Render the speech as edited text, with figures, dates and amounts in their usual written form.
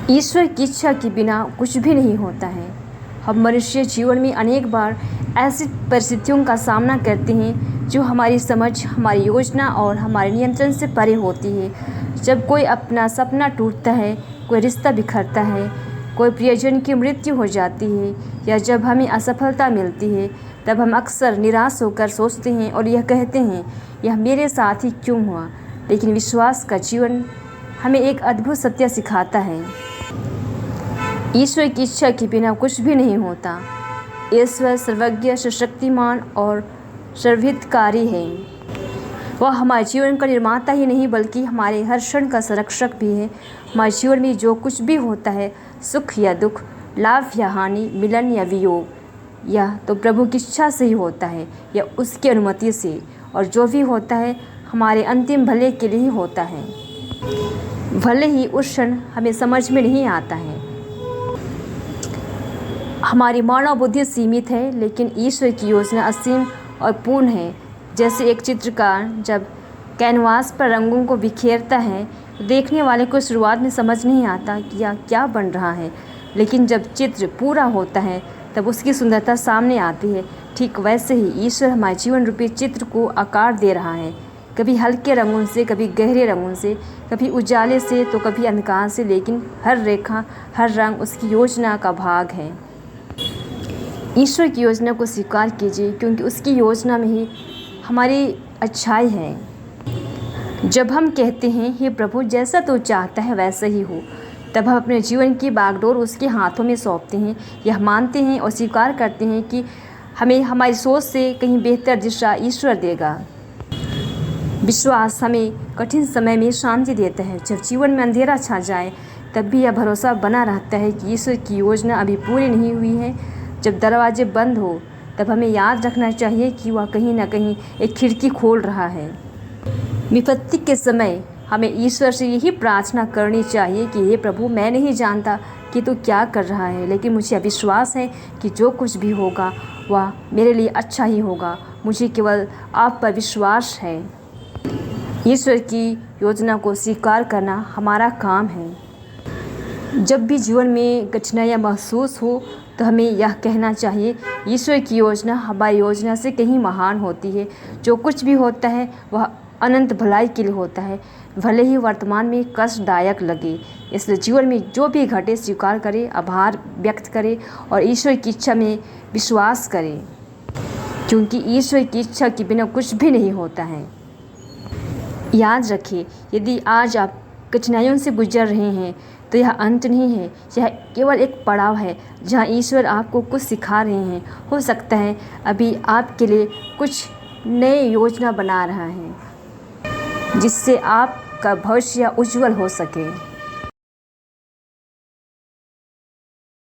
ईश्वर की इच्छा के बिना कुछ भी नहीं होता है। हम मनुष्य जीवन में अनेक बार ऐसी परिस्थितियों का सामना करते हैं जो हमारी समझ, हमारी योजना और हमारे नियंत्रण से परे होती है। जब कोई अपना सपना टूटता है, कोई रिश्ता बिखरता है, कोई प्रियजन की मृत्यु हो जाती है या जब हमें असफलता मिलती है, तब हम अक्सर निराश होकर सोचते हैं और यह कहते हैं, यह मेरे साथ ही क्यों हुआ। लेकिन विश्वास का जीवन हमें एक अद्भुत सत्य सिखाता है। ईश्वर की इच्छा के बिना कुछ भी नहीं होता। ईश्वर सर्वज्ञ, सशक्तिमान और सर्वहितकारी है। वह हमारे जीवन का निर्माता ही नहीं बल्कि हमारे हर क्षण का संरक्षक भी है। हमारे जीवन में जो कुछ भी होता है, सुख या दुख, लाभ या हानि, मिलन या वियोग, यह तो प्रभु की इच्छा से ही होता है या उसकी अनुमति से। और जो भी होता है हमारे अंतिम भले के लिए ही होता है, भले ही उस क्षण हमें समझ में नहीं आता है। हमारी मानव बुद्धि सीमित है, लेकिन ईश्वर की योजना असीम और पूर्ण है। जैसे एक चित्रकार जब कैनवास पर रंगों को बिखेरता है, देखने वाले को शुरुआत में समझ नहीं आता कि यह क्या बन रहा है, लेकिन जब चित्र पूरा होता है तब उसकी सुंदरता सामने आती है। ठीक वैसे ही ईश्वर हमारे जीवन रूपी चित्र को आकार दे रहा है, कभी हल्के रंगों से, कभी गहरे रंगों से, कभी उजाले से तो कभी अंधकार से, लेकिन हर रेखा, हर रंग उसकी योजना का भाग है। ईश्वर की योजना को स्वीकार कीजिए, क्योंकि उसकी योजना में ही हमारी अच्छाई है। जब हम कहते हैं, हे प्रभु, जैसा तू चाहता है वैसा ही हो, तब हम अपने जीवन की बागडोर उसके हाथों में सौंपते हैं। यह मानते हैं और स्वीकार करते हैं कि हमें हमारी सोच से कहीं बेहतर दिशा ईश्वर देगा। विश्वास हमें कठिन समय में शांति देता है। जब जीवन में अंधेरा छा जाए, तब भी यह भरोसा बना रहता है कि ईश्वर की योजना अभी पूरी नहीं हुई है। जब दरवाजे बंद हो, तब हमें याद रखना चाहिए कि वह कहीं न कहीं एक खिड़की खोल रहा है। विपत्ति के समय हमें ईश्वर से यही प्रार्थना करनी चाहिए कि हे प्रभु, मैं नहीं जानता कि तू क्या कर रहा है, लेकिन मुझे विश्वास है कि जो कुछ भी होगा वह मेरे लिए अच्छा ही होगा। मुझे केवल आप पर विश्वास है। ईश्वर की योजना को स्वीकार करना हमारा काम है। जब भी जीवन में कठिनाइयाँ महसूस हो, तो हमें यह कहना चाहिए, ईश्वर की योजना हमारी योजना से कहीं महान होती है। जो कुछ भी होता है वह अनंत भलाई के लिए होता है, भले ही वर्तमान में कष्टदायक लगे। इसलिए जीवन में जो भी घटे स्वीकार करें, आभार व्यक्त करें और ईश्वर की इच्छा में विश्वास करें, क्योंकि ईश्वर की इच्छा के बिना कुछ भी नहीं होता है। याद रखिए, यदि आज आप कठिनाइयों से गुजर रहे हैं तो यह अंत नहीं है, यह केवल एक पड़ाव है जहाँ ईश्वर आपको कुछ सिखा रहे हैं। हो सकता है अभी आपके लिए कुछ नई योजना बना रहा है, जिससे आपका भविष्य उज्जवल हो सके।